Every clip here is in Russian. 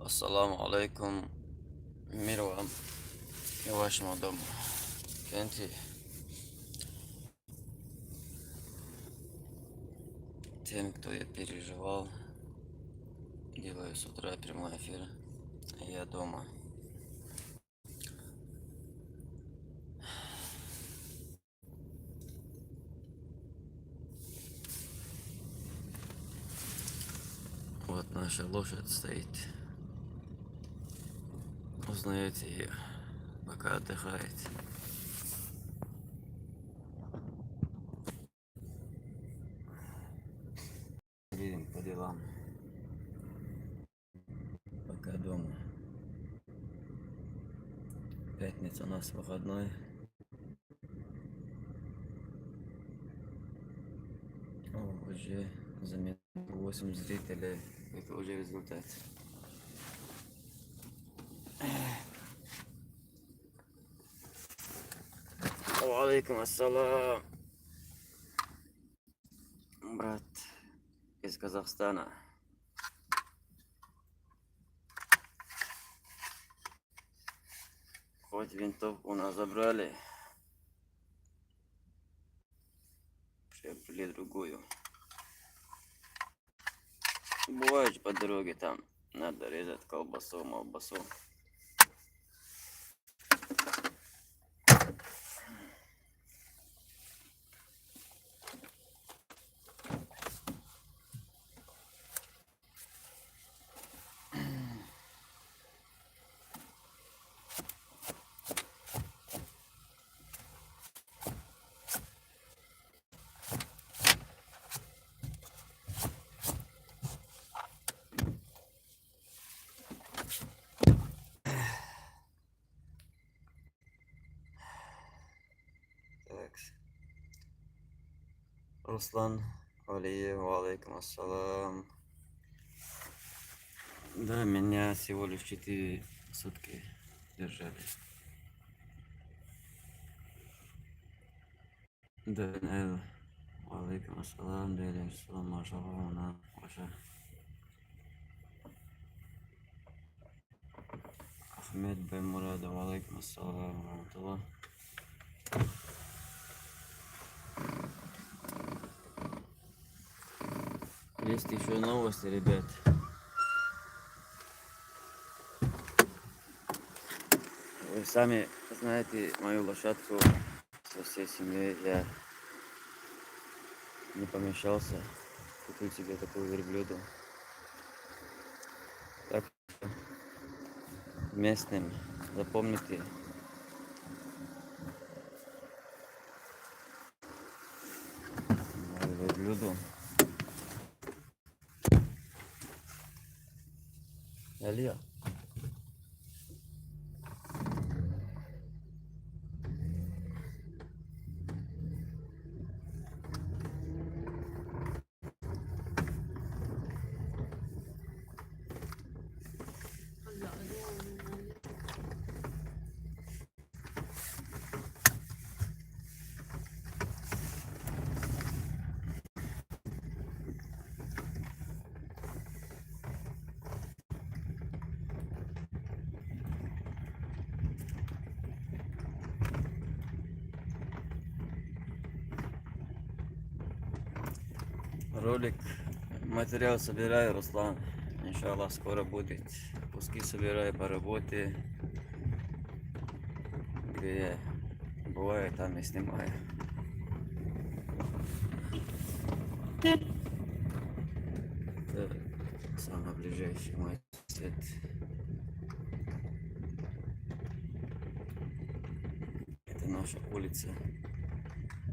Assalamu alaikum, мир вам и вашему дому. Кенти, тем, кто я переживал, делаю с утра прямой эфир, и я дома. Вот наша лошадь стоит. Узнаете ее, пока отдыхает. Едем по делам, пока дома. Пятница у нас выходной. О, уже заметно 8 зрителей. Это уже результат. Алейкум ассалам, брат из Казахстана. Хоть винтовку у нас забрали, приобрели другую. Бывает по дороге там, надо резать колбасу, молбасу. Так. Руслан Алиев, алейкум ассалам. Да, меня всего лишь 4 сутки держали. Даниэль, алейкум ассалам, Даниэль, салам, машаллах, ваша. Ахмед Баймурадов, алейкум ассалам, рахматуллах. Есть еще новости, ребят. Вы сами знаете мою лошадку со всей семьей. Я не помещался. Купил себе такую верблюду. Так что местным запомните. Мою верблюду. Алия. Ролик, материал собираю, Руслан. Иншаллах, скоро будет. Куски собираю по работе. Где я бываю, там и снимаю. Это самый ближайший мой сосед. Это наша улица.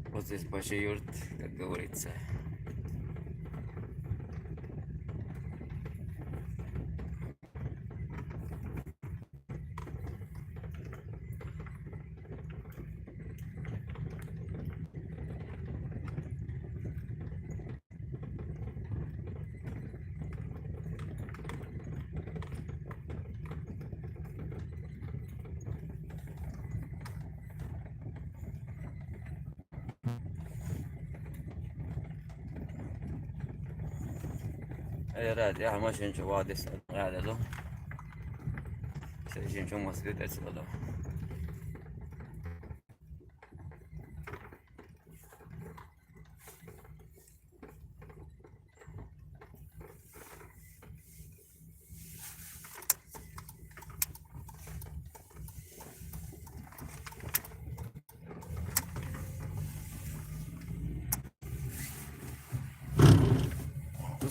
Вот здесь большой юрт, как говорится. يا راد يا ماشي نشوف وادي السعد هذا له Следующим Москве 5 сладов.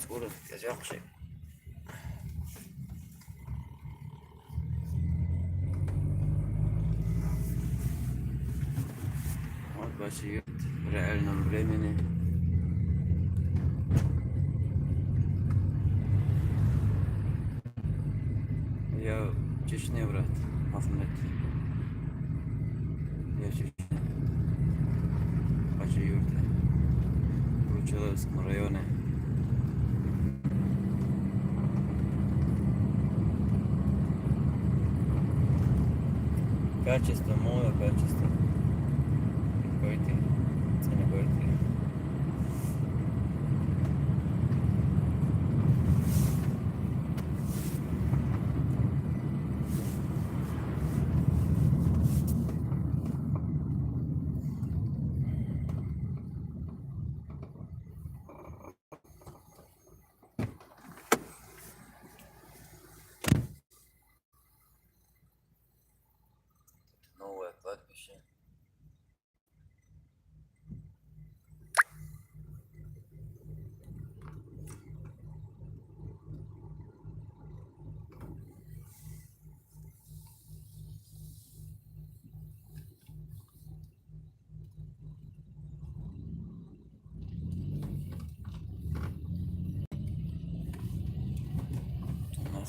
Скоро скажем. Вот ваши юрт в реальном времени. Я в Чечне, брат, Ахмед. Я в Чечне. Ваши юрты. В Кручеловском районе. Качество, мода, качество. Койте, цены койте. Новое кладбище.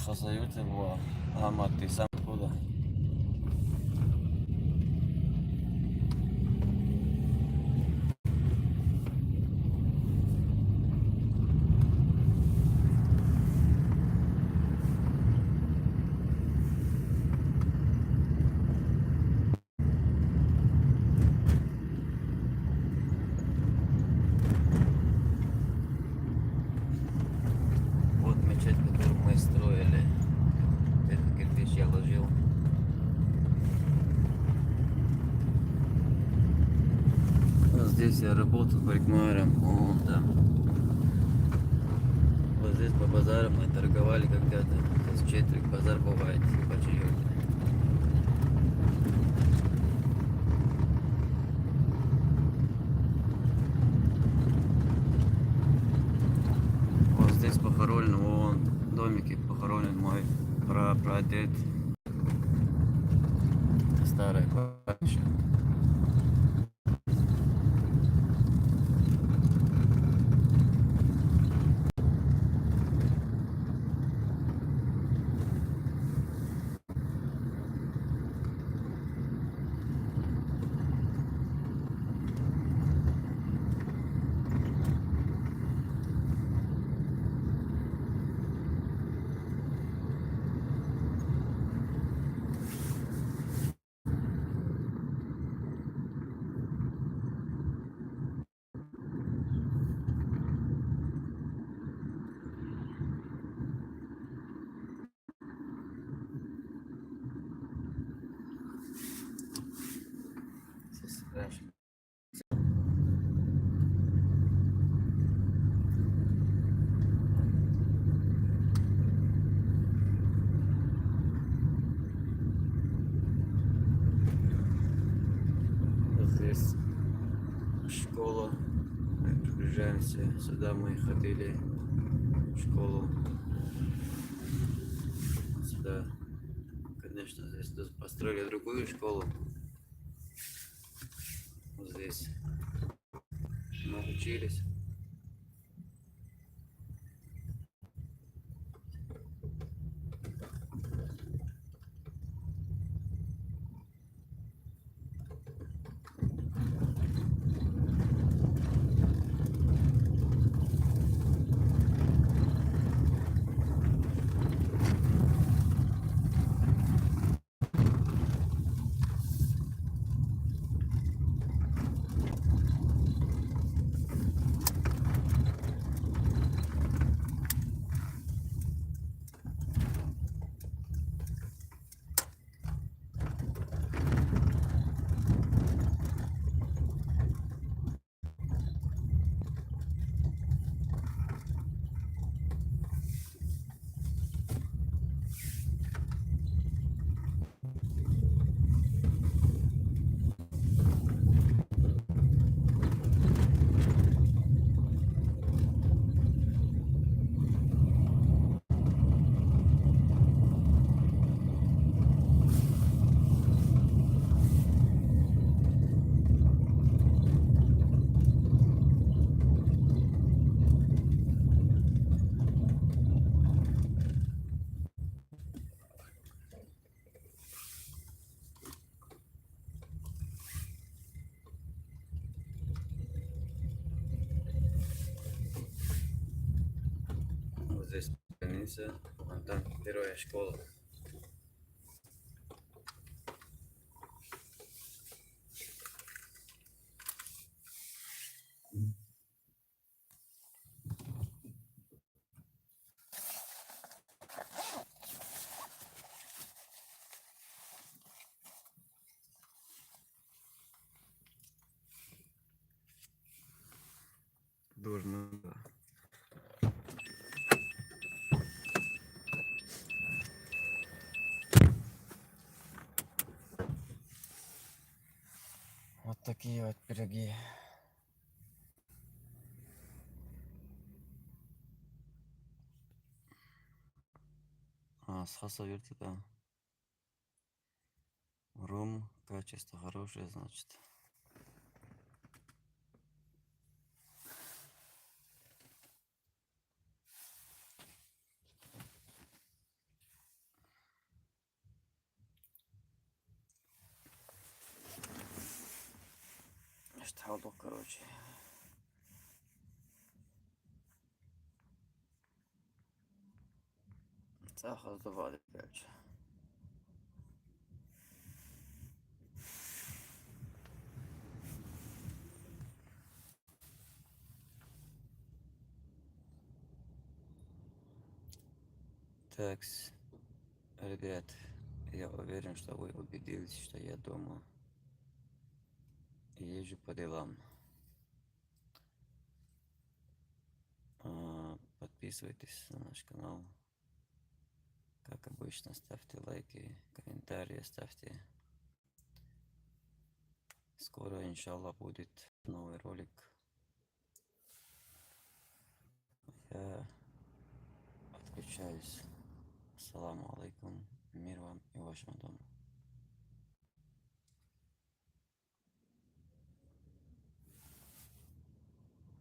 Хазают его, Ахмад, ты сам куда? Вот мечеть, которую мы строили. Этот кирпич я ложил. Вот здесь я работал парикмахером. Вон там. Вот здесь по базарам мы торговали когда-то. Здесь четверг базар бывает. Почему? Вот здесь похоронен, вон домики похоронен мой прадед. Старое кладбище. Здесь раньше. Вот здесь школа. Мы приближаемся. Сюда мы ходили в школу. Сюда, конечно, здесь построили другую школу. Вот здесь мы учились. больница, а там первая школа. Дурно, да. Вот такие вот пироги. А, с хасавюрта, да. Ром, качество хорошее, значит. Шталду, короче. Сахар добавили, короче. Так, ребят, я уверен, что вы убедились, что я дома и езжу по делам. Подписывайтесь на наш канал. Как обычно, ставьте лайки, комментарии ставьте. Скоро, иншаллах, будет новый ролик. Я отключаюсь. Ассаламу алейкум. Мир вам и вашему дому.